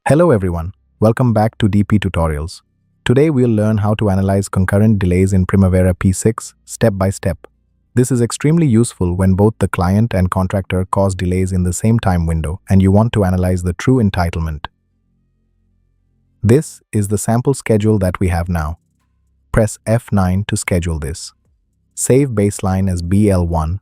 Hello everyone, welcome back to DP Tutorials. Today we'll learn how to analyze concurrent delays in Primavera P6 step by step. This is extremely useful when both the client and contractor cause delays in the same time window and you want to analyze the true entitlement. This is the sample schedule that we have now. Press F9 to schedule this. Save baseline as BL1.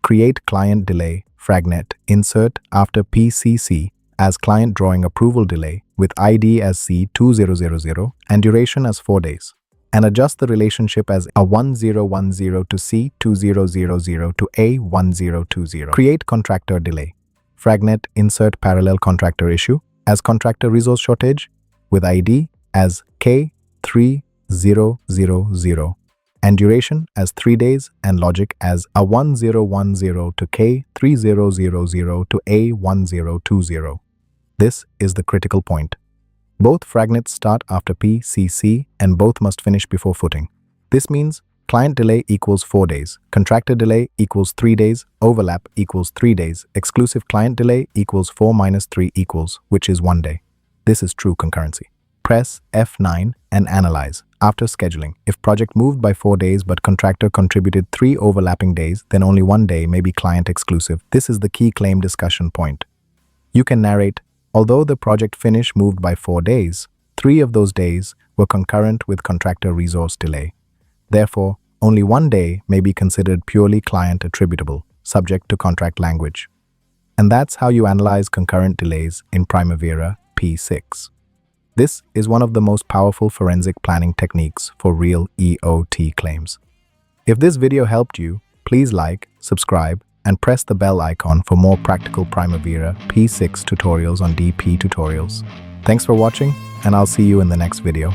Create client delay, fragnet, insert after PCC as client drawing approval delay with ID as C2000 and duration as 4 days. And adjust the relationship as A1010 to C2000 to A1020. Create contractor delay. Fragnet insert parallel contractor issue as contractor resource shortage with ID as K3000 and duration as 3 days and logic as A1010 to K3000 to A1020. This is the critical point. Both fragnets start after PCC and both must finish before footing. This means client delay equals 4 days, contractor delay equals 3 days, overlap equals 3 days, exclusive client delay equals 4 minus 3 equals, which is 1 day. This is true concurrency. Press F9 and analyze. After scheduling, if project moved by 4 days but contractor contributed 3 overlapping days, then only 1 day may be client exclusive. This is the key claim discussion point. You can narrate, although the project finish moved by 4 days, 3 of those days were concurrent with contractor resource delay. Therefore, only 1 day may be considered purely client attributable, subject to contract language. And that's how you analyze concurrent delays in Primavera P6. This is one of the most powerful forensic planning techniques for real EOT claims. If this video helped you, please like, subscribe, and press the bell icon for more practical Primavera P6 tutorials on DP Tutorials. Thanks for watching, and I'll see you in the next video.